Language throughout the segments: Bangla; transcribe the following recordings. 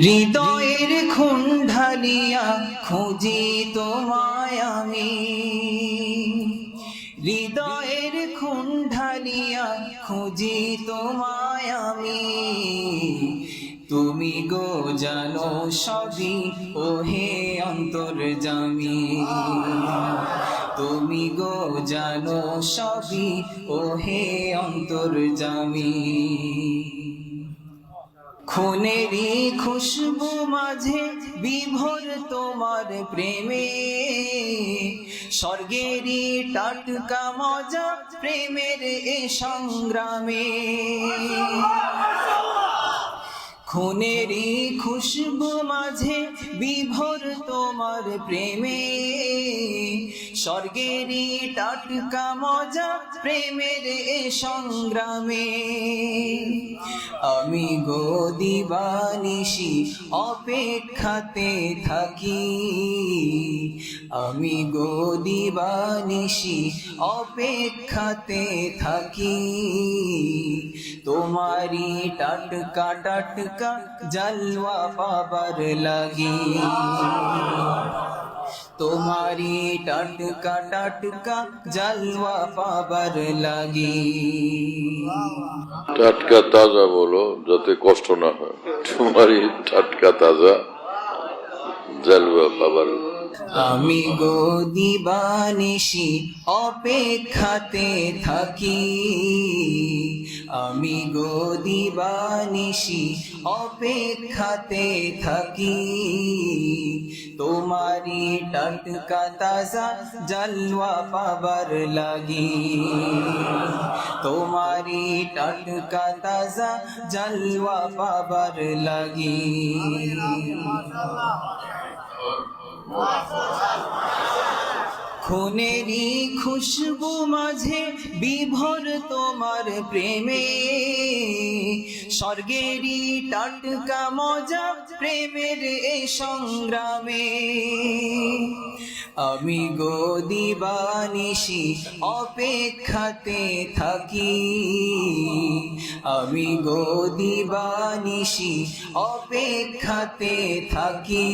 হৃদয়ের খুন ঢালিয়া খুঁজি তোমায় আমি, হৃদয়ের খুন ঢালিয়া খুঁজি তোমায় আমি। তুমি গো জানো সবই ওহে অন্তর্যামী, তুমি গো জানো সবই ওহে অন্তর্যামী। খুনেরই খুশবু মাঝে বিভোর তোমার প্রেমে, স্বর্গেরই টাটকা মজা প্রেমের এ সংগ্রামে। খুনেরই খুশবু মাঝে বিভোর তোমার প্রেমে, স্বর্গেরই টাটকা মজা প্রেমের এ সংগ্রামে। আমি গো দিবানিশি অপেক্ষাতে থাকি, আমি গো দিবানিশি অপেক্ষাতে থাকি। তোমারি টাটকা টাটকা জলওয়া পাবার লাগি, তোমারি টাটকা টাটকা জলওয়া পাবার লাগি। টাটকা তাজা বলো যাতে কষ্ট না হয়, তোমারই টাটকা তাজা জলওয়া পাবার। আমি গো দিবানিশি অপেক্ষাতে থাকি, আমি গো দিবানিশি অপেক্ষাতে থাকি। তোমারি টাটকা তাজা জলওয়া পাবার লাগি, তোমারি টাটকা তাজা জলওয়া পাবার লাগি। খুনেরই খুশবু মাঝে বিভোর তোমার প্রেমে, স্বর্গেরই টাটকা মজা প্রেমের এ সংগ্রামে। আমি গো দিবানিশি অপেক্ষাতে থাকি, আমি গো দিবানিশি অপেক্ষাতে থাকি।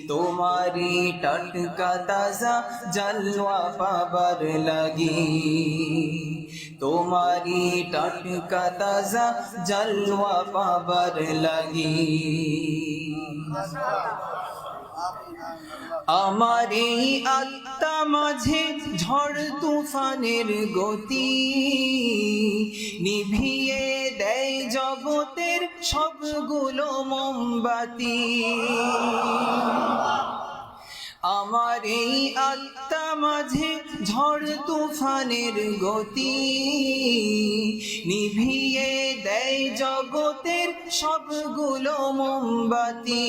তোমারি টাটকা তাজা জলওয়া পাবার লাগি, তোমারি টাটকা তাজা জলওয়া পাবার লাগি। আমার এই আত্মা মাঝে ঝড় তুফানের গতি, নিভিয়ে দেয় জগতের সবগুলো মোমবাতি। আমার এই আত্মা মাঝে ঝড় তুফানের গতি, নিভিয়ে দেয় জগতের সবগুলো মোমবাতি।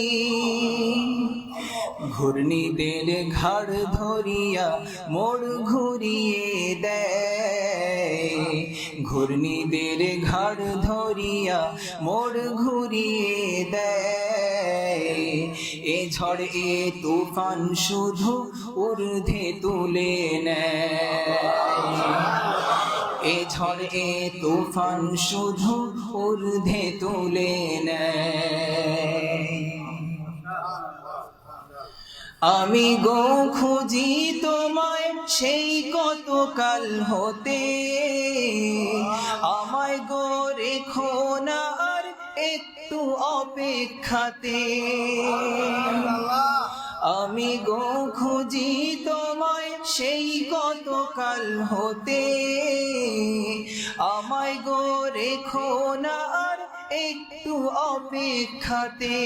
ঘূর্ণিদের ঘাড় ধরিয়া মোড় ঘুরিয়ে দেয়, ঘূর্ণিদের ঘাড় ধরিয়া মোড় ঘুরিয়ে দেয়। এ ঝড় এ তুফান শুধু ঊর্ধ্বে তুলে নেয়, এ ঝড় এ তুফান শুধু ঊর্ধ্বে তুলে নেয়। আমি গো খুঁজি তোমায় সেই কতকাল হতে, আমায় গো রেখো না আর একটু অপেক্ষাতে। আমি গো খুঁজি তোমায় সেই কতকাল হতে, আমায় গো রেখো না আর একটু অপেক্ষাতে।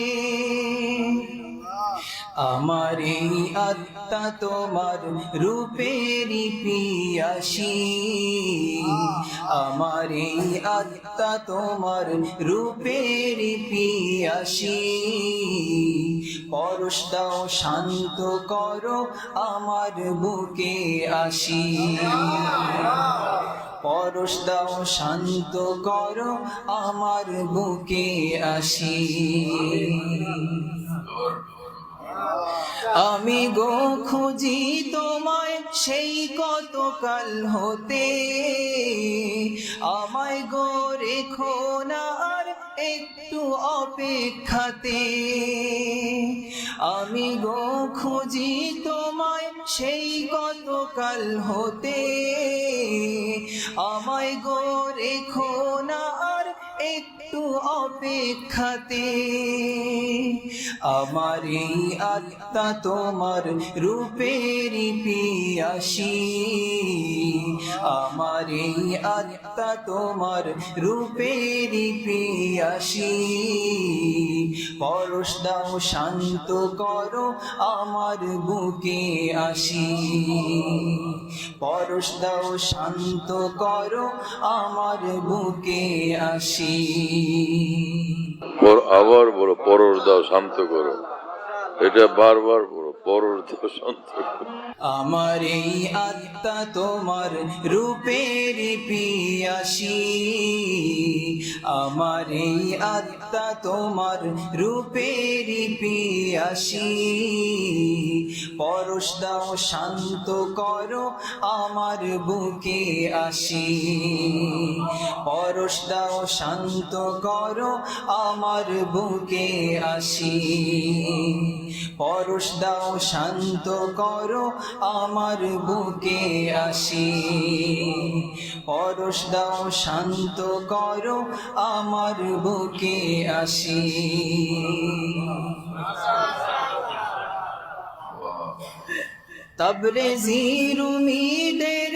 আমার এই আত্মা তোমার রূপেরই পিয়াসী, আমার এই আত্মা তোমার রূপেরই পিয়াসী। পরশ দাও শান্ত করো আমার বুকে আসি, পরশ দাও শান্ত করো আমার বুকে আসি। আমি গো খুঁজি তোমায় সেই কতকাল হতে, আমায় গো রেখো না আর একটু অপেক্ষাতে আমি গো খুঁজি তোমায় সেই গতকাল হতে আমায় গো রেখো না আর একটু অপেক্ষাতে আমার এই আত্মা তোমার রূপেরই পিয়াসী আমার এই আত্মা তোমার রূপেরই পিয়াসী পরশ দাও শান্ত করো আমার বুকে আসি পরশ দাও শান্ত করো আমার বুকে আসি আবার বলো পরশ দাও শান্ত করো, এটা বারবার বলো পরশ দাও শান্ত করো। আমার এই আত্মা তোমার রূপের পিয়াসী আমার এই আত্মা তোমার রূপের পিয়াসী পরশ দাও শান্ত করো আমার বুকে আসি পরশ দাও শান্ত করো আমার বুকে আসি পরশ দাও শান্ত করো আমার বুকে আসি পরশ দাও শান্ত করো আমার বুকে আসি তবরেজির উম্মীদের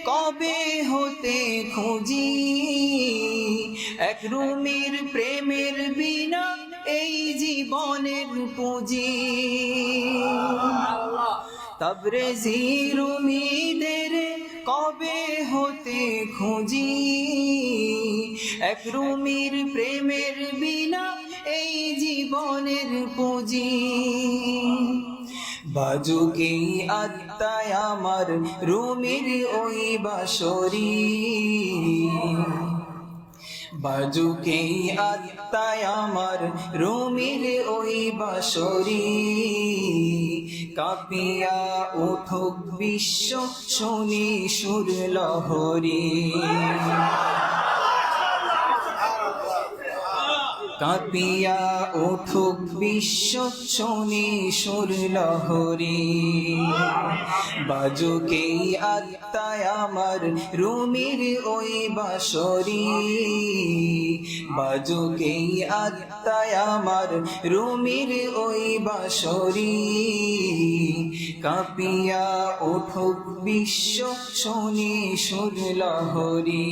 কবে হতে খুঁজি এক রুমির প্রেমের বিনা এই জীবনের পুঁজি তবরেজির উম্মীদের কবে হতে খুঁজি এক রুমির প্রেমের বিনা এই জীবনের পুঁজি বাজুকে আত্মায় আমার রুমির ওই বাঁশরি বাজুকে আত্মায় আমার রুমির ওই বাঁশরি কাঁপিয়া উঠুক বিশ্ব শুনি সুর লহরী কাঁপিয়া উঠুক বিশ্ব শুনি সুর লহরী বাজুকে আত্মায় আমার রুমির ওই বাঁশরি বাজুকে আত্মায় আমার রুমির ওই বাঁশরি কাঁপিয়া উঠুক বিশ্ব শুনি সুর লহরী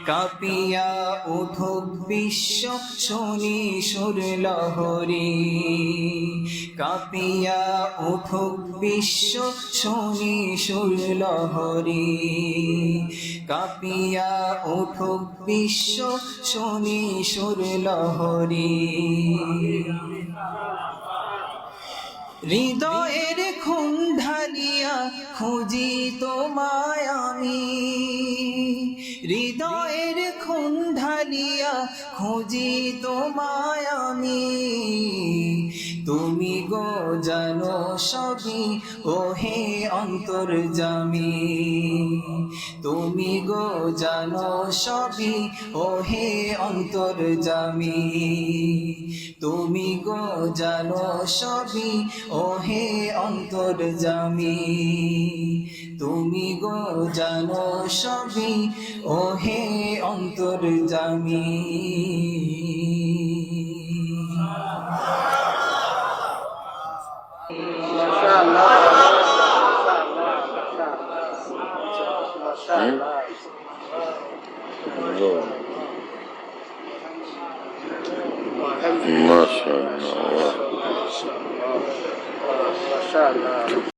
কাঁপিয়া উঠুক বিশ্ব শুনি সুর লহরী কাঁপিয়া উঠুক বিশ্ব শুনি সুর লহরী কাঁপিয়া উঠুক বিশ্ব শুনি সুর লহরী হৃদয়ের খুন ঢালিয়া খুঁজি তোমায় আমি হৃদয়ের খুন ঢালিয়া খুঁজি তোমায় আমি তুমি গো জানো সবই ওহে অন্তর্যামী তুমি গো জানো সবই ওহে অন্তর্যামী তুমি গো জানো সবই ওহে অন্তর্যামী তুমি গো জানো সবই ওহে অন্তর্যামী মাশাআল্লাহ।